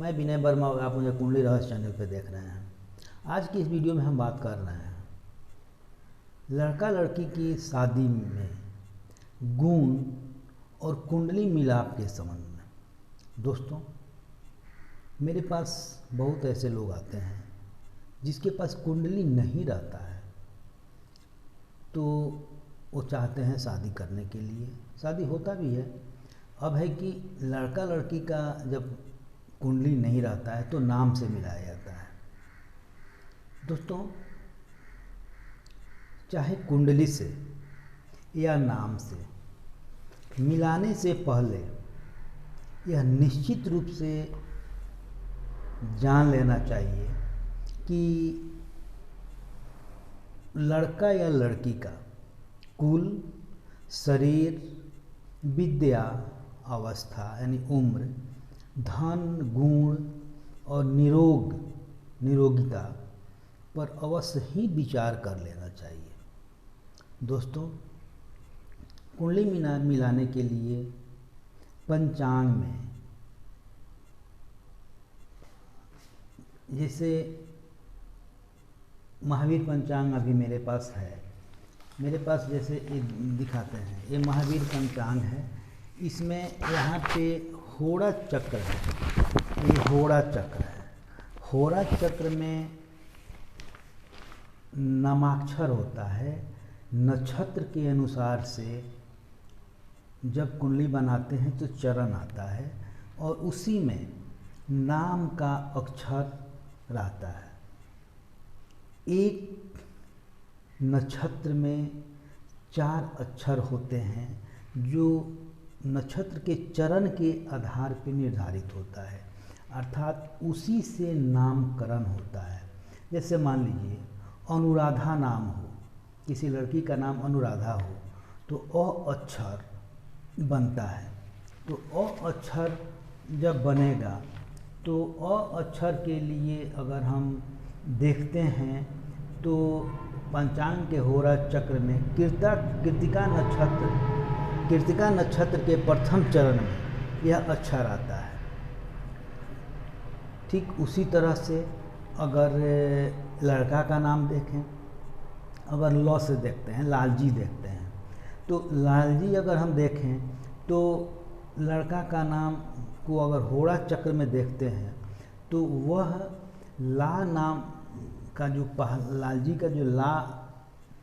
मैं विनय वर्मा और आप मुझे कुंडली रहस्य चैनल पे देख रहे हैं। आज की इस वीडियो में हम बात कर रहे हैं लड़का लड़की की शादी में गुण और कुंडली मिलाप के संबंध में। दोस्तों, मेरे पास बहुत ऐसे लोग आते हैं जिसके पास कुंडली नहीं रहता है, तो वो चाहते हैं शादी करने के लिए। शादी होता भी है। अब है कि लड़का लड़की का जब कुंडली नहीं रहता है तो नाम से मिलाया जाता है। दोस्तों, चाहे कुंडली से या नाम से मिलाने से पहले यह निश्चित रूप से जान लेना चाहिए कि लड़का या लड़की का कुल, शरीर, विद्या, अवस्था यानी उम्र, धन, गुण और निरोगिता पर अवश्य ही विचार कर लेना चाहिए। दोस्तों, कुंडली मिलाने के लिए पंचांग में, जैसे महावीर पंचांग अभी मेरे पास है, मेरे पास जैसे ये दिखाते हैं, ये महावीर पंचांग है। इसमें यहाँ पे होरा चक्र है, ये होरा चक्र है। होरा चक्र में नामाक्षर होता है। नक्षत्र के अनुसार से जब कुंडली बनाते हैं तो चरण आता है और उसी में नाम का अक्षर रहता है। एक नक्षत्र में 4 अक्षर होते हैं जो नक्षत्र के चरण के आधार पर निर्धारित होता है, अर्थात उसी से नामकरण होता है। जैसे मान लीजिए अनुराधा नाम हो, किसी लड़की का नाम अनुराधा हो तो अ अक्षर बनता है। तो अ अक्षर जब बनेगा तो अ अक्षर के लिए अगर हम देखते हैं तो पंचांग के होरा चक्र में कृतिका नक्षत्र के प्रथम चरण में यह अक्षर आता है। ठीक उसी तरह से अगर लड़का का नाम देखें, अगर लौ से देखते हैं, लालजी देखते हैं, तो लालजी अगर हम देखें तो लड़का का नाम को अगर होरा चक्र में देखते हैं तो वह ला नाम का जो लालजी का जो ला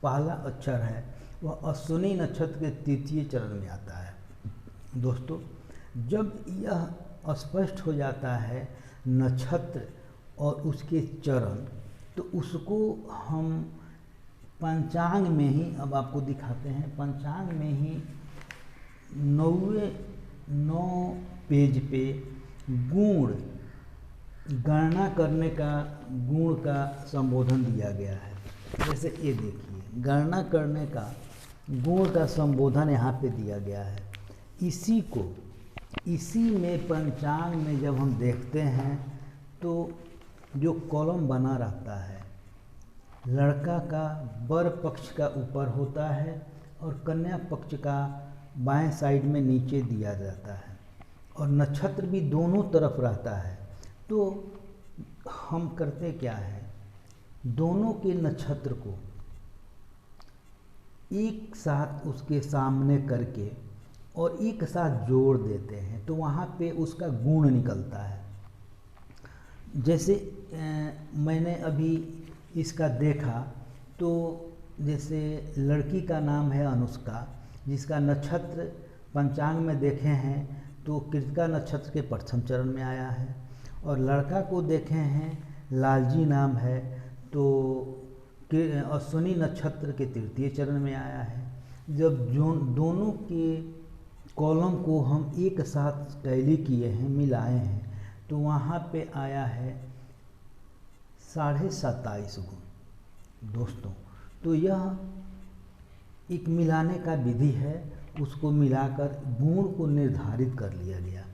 पहला अक्षर है वह अश्विनी नक्षत्र के 3य चरण में आता है। दोस्तों, जब यह स्पष्ट हो जाता है नक्षत्र और उसके चरण, तो उसको हम पंचांग में ही, अब आपको दिखाते हैं, पंचांग में ही 9 पेज पे गुण गणना करने का, गुण का संबोधन दिया गया है। जैसे ये देखिए, गणना करने का गुण का संबोधन यहाँ पे दिया गया है। इसी में पंचांग में जब हम देखते हैं तो जो कॉलम बना रहता है, लड़का का वर पक्ष का ऊपर होता है और कन्या पक्ष का बाएं साइड में नीचे दिया जाता है और नक्षत्र भी दोनों तरफ रहता है। तो हम करते क्या है, दोनों के नक्षत्र को एक साथ उसके सामने करके और एक साथ जोड़ देते हैं, तो वहाँ पे उसका गुण निकलता है। जैसे मैंने अभी इसका देखा तो जैसे लड़की का नाम है अनुष्का, जिसका नक्षत्र पंचांग में देखे हैं तो कृतिका नक्षत्र के प्रथम चरण में आया है, और लड़का को देखे हैं लालजी नाम है तो अश्विनी नक्षत्र के 3य चरण में आया है। जब दोनों के कॉलम को हम एक साथ टैली किए हैं, मिलाए हैं, तो वहाँ पे आया है 27.5 गुण। दोस्तों, तो यह एक मिलाने का विधि है, उसको मिलाकर गुण को निर्धारित कर लिया गया।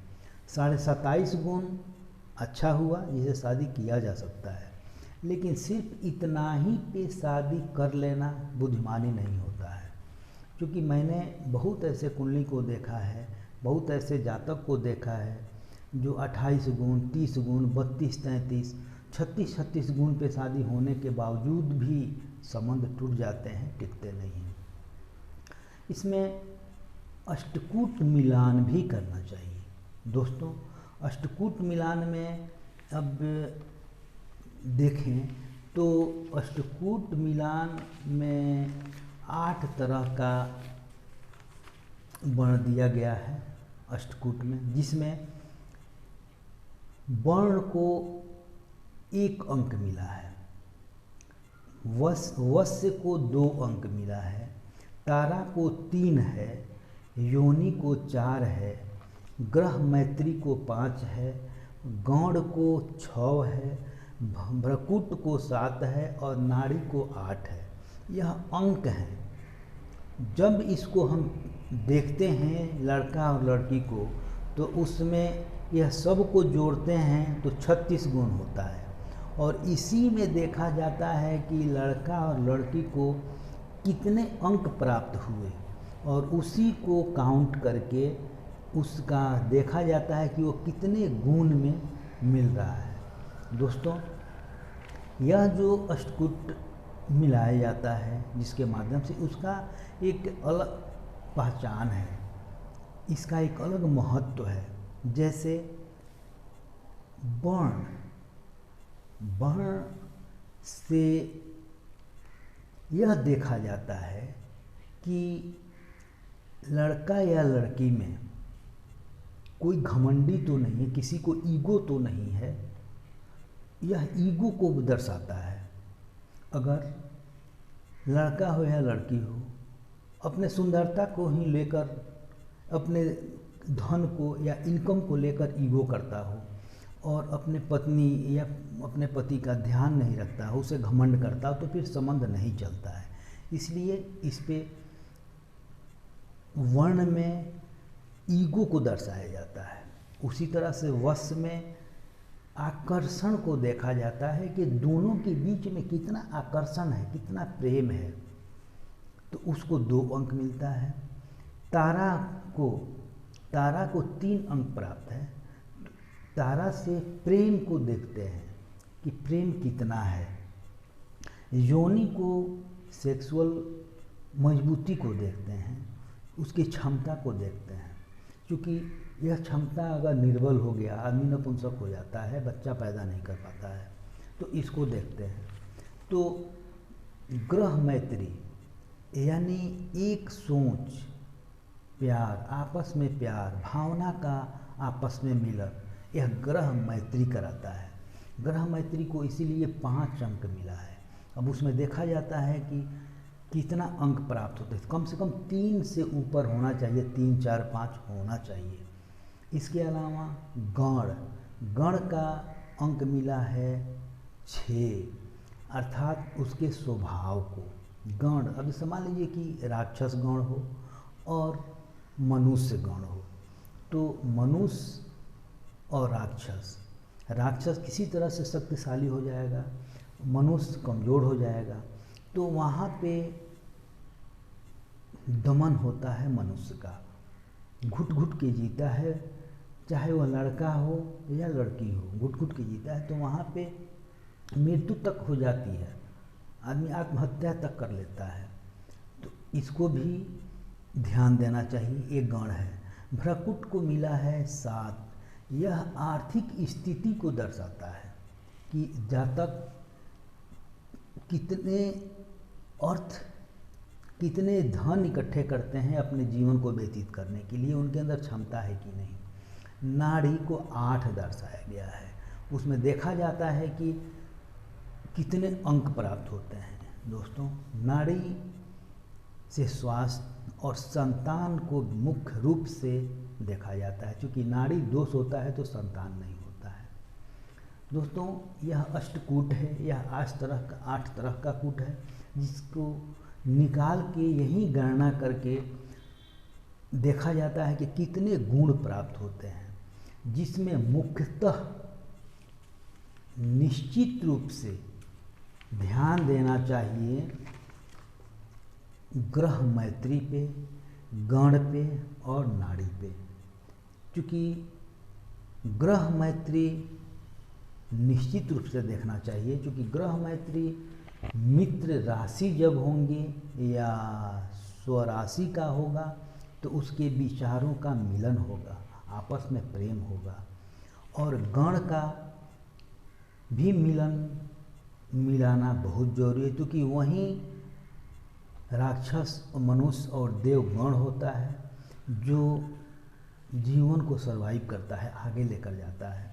27.5 गुण अच्छा हुआ, जिसे शादी किया जा सकता है, लेकिन सिर्फ इतना ही पे शादी कर लेना बुद्धिमानी नहीं होता है। क्योंकि मैंने बहुत ऐसे कुंडली को देखा है, बहुत ऐसे जातक को देखा है जो 28 गुण, 30 गुण, 32, 33, 36 गुण पे शादी होने के बावजूद भी संबंध टूट जाते हैं, टिकते नहीं हैं। इसमें अष्टकूट मिलान भी करना चाहिए। दोस्तों, अष्टकूट मिलान में अब देखें तो अष्टकूट मिलान में 8 तरह का वर्ण दिया गया है अष्टकूट में, जिसमें वर्ण को 1 अंक मिला है, वस्य को 2 अंक मिला है, तारा को 3 है, योनि को 4 है, ग्रह मैत्री को 5 है, गौड़ को 6 है, भ्रकुट को 7 है और नाड़ी को 8 है। यह अंक हैं। जब इसको हम देखते हैं लड़का और लड़की को, तो उसमें यह सब को जोड़ते हैं तो 36 गुण होता है, और इसी में देखा जाता है कि लड़का और लड़की को कितने अंक प्राप्त हुए, और उसी को काउंट करके उसका देखा जाता है कि वो कितने गुण में मिल रहा है। दोस्तों, यह जो अष्टकूट मिलाया जाता है, जिसके माध्यम से उसका एक अलग पहचान है, इसका एक अलग महत्व है। जैसे वर्ण से यह देखा जाता है कि लड़का या लड़की में कोई घमंडी तो नहीं है, किसी को ईगो तो नहीं है। यह ईगो को दर्शाता है। अगर लड़का हो या लड़की हो, अपने सुंदरता को ही लेकर, अपने धन को या इनकम को लेकर ईगो करता हो, और अपने पत्नी या अपने पति का ध्यान नहीं रखता हो, उसे घमंड करता हो, तो फिर संबंध नहीं चलता है। इसलिए इस पे वर्ण में ईगो को दर्शाया जाता है। उसी तरह से वश में आकर्षण को देखा जाता है कि दोनों के बीच में कितना आकर्षण है, कितना प्रेम है, तो उसको 2 अंक मिलता है। तारा को 3 अंक प्राप्त है। तारा से प्रेम को देखते हैं कि प्रेम कितना है। योनि को सेक्सुअल मजबूती को देखते हैं, उसकी क्षमता को देखते हैं, क्योंकि यह क्षमता अगर निर्बल हो गया, आदमी नपुंसक हो जाता है, बच्चा पैदा नहीं कर पाता है, तो इसको देखते हैं। तो ग्रह मैत्री यानी एक सोच, प्यार, आपस में प्यार, भावना का आपस में मिलन, यह ग्रह मैत्री कराता है। ग्रह मैत्री को इसीलिए 5 अंक मिला है। अब उसमें देखा जाता है कि कितना अंक प्राप्त होते हैं। कम से कम 3 से ऊपर होना चाहिए, 3, 4, 5 होना चाहिए। इसके अलावा गण का अंक मिला है 6, अर्थात उसके स्वभाव को। गण, अभी मान लीजिए कि राक्षस गण हो और मनुष्य गण हो, तो मनुष्य और राक्षस किसी तरह से शक्तिशाली हो जाएगा, मनुष्य कमज़ोर हो जाएगा, तो वहाँ पे दमन होता है मनुष्य का, घुट घुट के जीता है, चाहे वह लड़का हो या लड़की हो, घुट घुट के जीता है, तो वहाँ पे मृत्यु तक हो जाती है, आदमी आत्महत्या तक कर लेता है। तो इसको भी ध्यान देना चाहिए। एक गण है। भ्रकुट को मिला है 7। यह आर्थिक स्थिति को दर्शाता है कि जातक कितने धन इकट्ठे करते हैं अपने जीवन को व्यतीत करने के लिए, उनके अंदर क्षमता है कि नहीं। नाड़ी को 8 दर्शाया गया है। उसमें देखा जाता है कि कितने अंक प्राप्त होते हैं। दोस्तों, नाड़ी से स्वास्थ्य और संतान को मुख्य रूप से देखा जाता है, क्योंकि नाड़ी दोष होता है तो संतान नहीं होता है। दोस्तों, यह अष्टकूट है। यह 8 तरह का कूट है, जिसको निकाल के यही गणना करके देखा जाता है कि कितने गुण प्राप्त होते हैं, जिसमें मुख्यतः निश्चित रूप से ध्यान देना चाहिए ग्रह मैत्री पे, गण पे और नाड़ी पे, क्योंकि ग्रह मैत्री निश्चित रूप से देखना चाहिए, क्योंकि ग्रह मैत्री मित्र राशि जब होंगे या स्वराशि का होगा तो उसके विचारों का मिलन होगा, आपस में प्रेम होगा। और गण का भी मिलाना बहुत जरूरी है, क्योंकि वहीं राक्षस, मनुष्य और देव गण होता है जो जीवन को सर्वाइव करता है, आगे लेकर जाता है।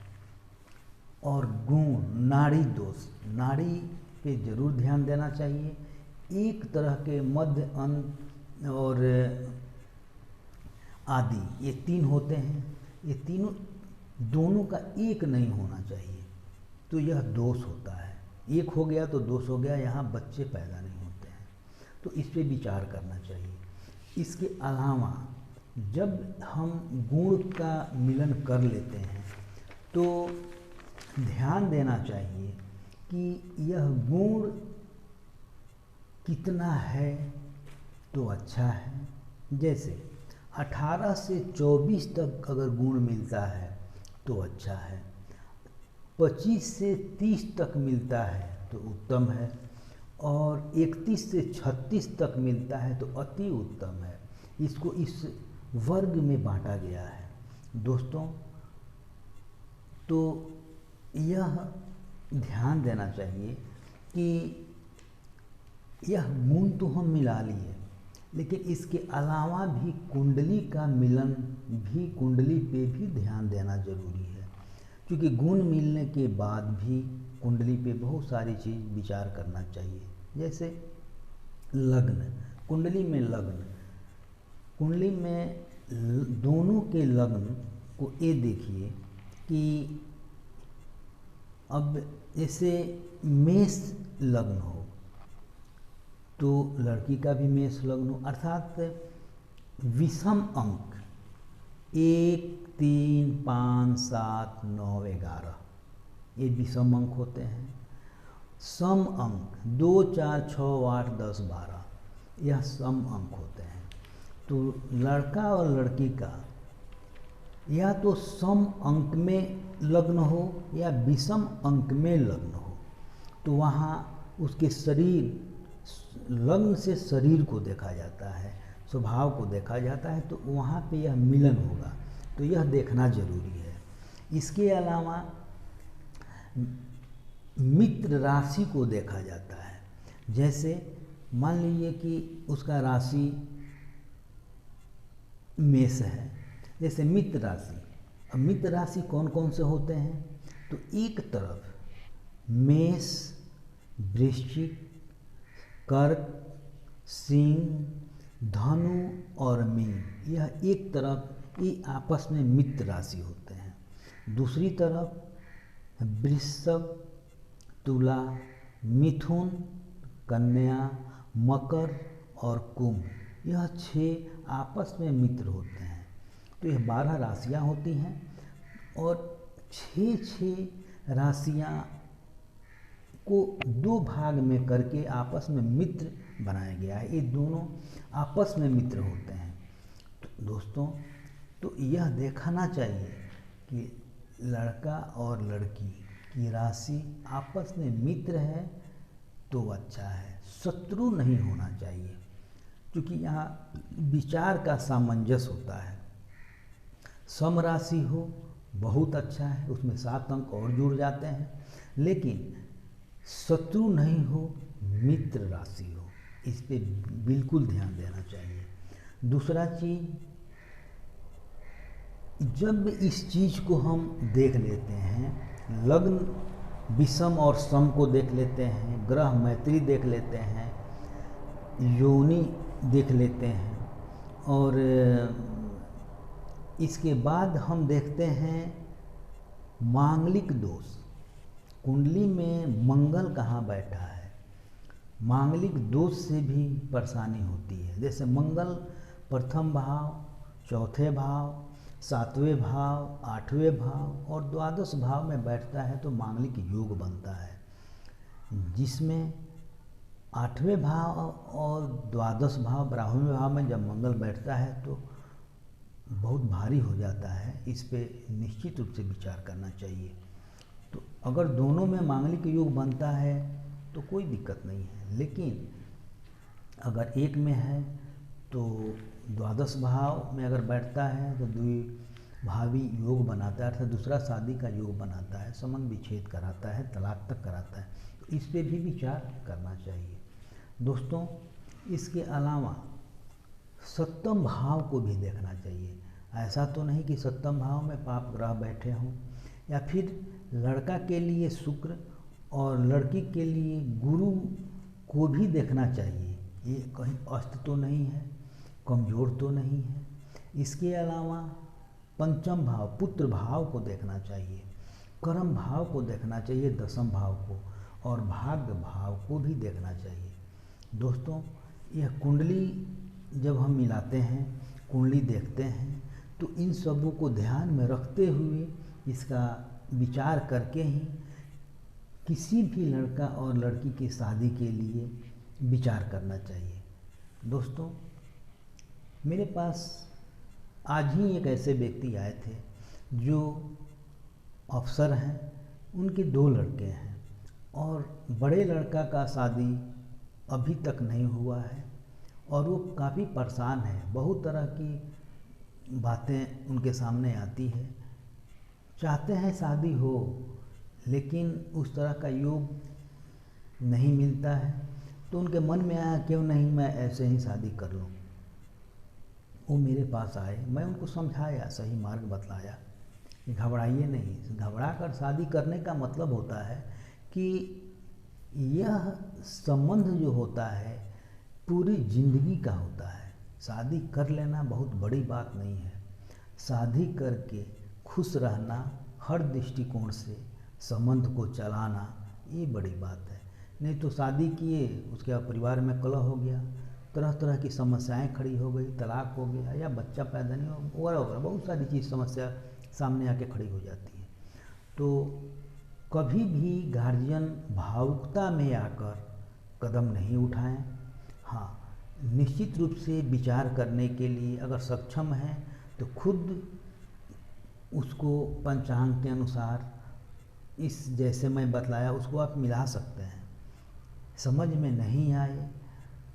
और गुण, नाड़ी दोष, नाड़ी पे जरूर ध्यान देना चाहिए। एक तरह के मध्य, अंत और आदि, ये तीन होते हैं, ये तीनों दोनों का एक नहीं होना चाहिए, तो यह दोष होता है। एक हो गया तो दोष हो गया, यहाँ बच्चे पैदा नहीं होते हैं, तो इस पे विचार करना चाहिए। इसके अलावा जब हम गुण का मिलन कर लेते हैं तो ध्यान देना चाहिए कि यह गुण कितना है तो अच्छा है। जैसे 18 से 24 तक अगर गुण मिलता है तो अच्छा है, 25 से 30 तक मिलता है तो उत्तम है, और 31 से 36 तक मिलता है तो अति उत्तम है। इसको इस वर्ग में बांटा गया है दोस्तों। तो यह ध्यान देना चाहिए कि यह गुण तो हम मिला लिए, लेकिन इसके अलावा भी कुंडली का मिलन भी, कुंडली पे भी ध्यान देना जरूरी है, क्योंकि गुण मिलने के बाद भी कुंडली पे बहुत सारी चीज़ विचार करना चाहिए। जैसे लग्न, कुंडली में लग्न, कुंडली में दोनों के लग्न को ये देखिए कि अब जैसे मेष लग्न हो तो लड़की का भी मेष लग्न हो, अर्थात विषम अंक 1, 3, 5, 7, 9, 11 ये विषम अंक होते हैं। सम अंक 2, 4, 6, 8, 10, 12 यह सम अंक होते हैं। तो लड़का और लड़की का या तो सम अंक में लग्न हो या विषम अंक में लग्न हो, तो वहाँ उसके शरीर, लग्न से शरीर को देखा जाता है, स्वभाव को देखा जाता है, तो वहाँ पे यह मिलन होगा, तो यह देखना जरूरी है। इसके अलावा मित्र राशि को देखा जाता है। जैसे मान लीजिए कि उसका राशि मेष है, जैसे मित्र राशि। अब मित्र राशि कौन कौन से होते हैं, तो एक तरफ मेष, वृश्चिक, कर्क, सिंह, धनु और मीन, यह एक तरफ, ये आपस में मित्र राशि होते हैं। दूसरी तरफ वृषभ, तुला, मिथुन, कन्या, मकर और कुंभ, यह 6 आपस में मित्र होते हैं। तो यह 12 राशियाँ होती हैं और 6 राशियाँ को 2 भाग में करके आपस में मित्र बनाया गया है। ये दोनों आपस में मित्र होते हैं। तो दोस्तों, तो यह देखना चाहिए कि लड़का और लड़की की राशि आपस में मित्र है तो अच्छा है, शत्रु नहीं होना चाहिए, क्योंकि यहाँ विचार का सामंजस्य होता है। सम राशि हो बहुत अच्छा है, उसमें 7 अंक और जुड़ जाते हैं, लेकिन शत्रु नहीं हो, मित्र राशि हो, इस पे बिल्कुल ध्यान देना चाहिए। दूसरा चीज, जब इस चीज़ को हम देख लेते हैं, लग्न विषम और सम को देख लेते हैं, ग्रह मैत्री देख लेते हैं, योनि देख लेते हैं, और इसके बाद हम देखते हैं मांगलिक दोष। कुंडली में मंगल कहाँ बैठा है, मांगलिक दोष से भी परेशानी होती है। जैसे मंगल प्रथम भाव, चौथे भाव, 7वें भाव, 8वें भाव और द्वादश भाव में बैठता है तो मांगलिक योग बनता है, जिसमें 8वें भाव और द्वादश भाव, 12वें भाव में जब मंगल बैठता है तो बहुत भारी हो जाता है, इस पे निश्चित रूप से विचार करना चाहिए। तो अगर दोनों में मांगलिक योग बनता है तो कोई दिक्कत नहीं है, लेकिन अगर एक में है तो द्वादश भाव में अगर बैठता है तो द्विभावी योग बनाता है, अर्थात दूसरा शादी का योग बनाता है, संबंध विच्छेद कराता है, तलाक तक कराता है। तो इस पे भी विचार करना चाहिए दोस्तों। इसके अलावा सप्तम भाव को भी देखना चाहिए। ऐसा तो नहीं कि सप्तम भाव में पाप ग्रह बैठे हों, या फिर लड़का के लिए शुक्र और लड़की के लिए गुरु को भी देखना चाहिए, ये कहीं अस्त तो नहीं है, कमज़ोर तो नहीं है। इसके अलावा पंचम भाव पुत्र भाव को देखना चाहिए, कर्म भाव को देखना चाहिए, दसम भाव को, और भाग्य भाव को भी देखना चाहिए। दोस्तों, यह कुंडली जब हम मिलाते हैं, कुंडली देखते हैं, तो इन सबों को ध्यान में रखते हुए इसका विचार करके ही किसी भी लड़का और लड़की की शादी के लिए विचार करना चाहिए। दोस्तों, मेरे पास आज ही एक ऐसे व्यक्ति आए थे जो अफसर हैं, उनके 2 लड़के हैं और बड़े लड़का का शादी अभी तक नहीं हुआ है और वो काफ़ी परेशान है। बहुत तरह की बातें उनके सामने आती है, चाहते हैं शादी हो लेकिन उस तरह का योग नहीं मिलता है। तो उनके मन में आया क्यों नहीं मैं ऐसे ही शादी कर लूँ। वो मेरे पास आए, मैं उनको समझाया, सही मार्ग बतलाया, घबराइए नहीं। घबरा कर शादी करने का मतलब होता है कि यह संबंध जो होता है पूरी जिंदगी का होता है। शादी कर लेना बहुत बड़ी बात नहीं है, शादी करके खुश रहना, हर दृष्टिकोण से संबंध को चलाना, ये बड़ी बात है। नहीं तो शादी किए, उसके बाद परिवार में कलह हो गया, तरह तरह की समस्याएं खड़ी हो गई, तलाक हो गया या बच्चा पैदा नहीं हो, वगैरह वगैरह बहुत सारी चीज़ समस्या सामने आके खड़ी हो जाती है। तो कभी भी गार्जियन भावुकता में आकर कदम नहीं उठाएं। हाँ, निश्चित रूप से विचार करने के लिए अगर सक्षम हैं तो खुद उसको पंचांग के अनुसार इस जैसे मैं बतलाया उसको आप मिला सकते हैं। समझ में नहीं आए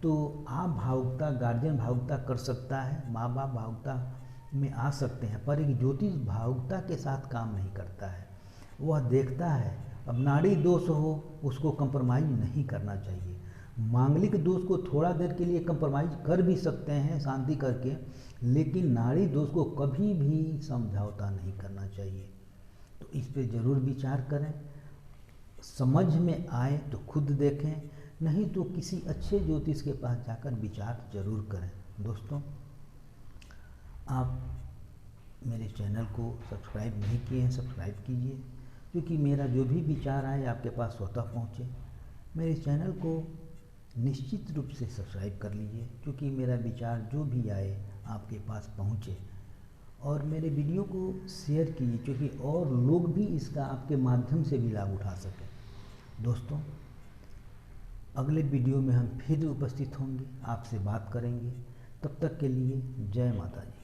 तो आप भावुकता, गार्जियन भावुकता कर सकता है, माँ बाप भावुकता में आ सकते हैं, पर एक ज्योतिष भावुकता के साथ काम नहीं करता है। वह देखता है, अब नाड़ी दोष हो उसको कंप्रोमाइज़ नहीं करना चाहिए। मांगलिक दोष को थोड़ा देर के लिए कंप्रोमाइज़ कर भी सकते हैं शांति करके, लेकिन नाड़ी दोष को कभी भी समझौता नहीं करना चाहिए। तो इस पे ज़रूर विचार करें, समझ में आए तो खुद देखें, नहीं तो किसी अच्छे ज्योतिष के पास जाकर विचार जरूर करें। दोस्तों, आप मेरे चैनल को सब्सक्राइब नहीं किए हैं, सब्सक्राइब कीजिए, क्योंकि मेरा जो भी विचार आए आपके पास स्वतः पहुँचे। मेरे चैनल को निश्चित रूप से सब्सक्राइब कर लीजिए, क्योंकि मेरा विचार जो भी आए आपके पास पहुँचे, और मेरे वीडियो को शेयर कीजिए, क्योंकि और लोग भी इसका आपके माध्यम से भी लाभ उठा सकें। दोस्तों, अगले वीडियो में हम फिर उपस्थित होंगे, आपसे बात करेंगे। तब तक के लिए जय माता दी।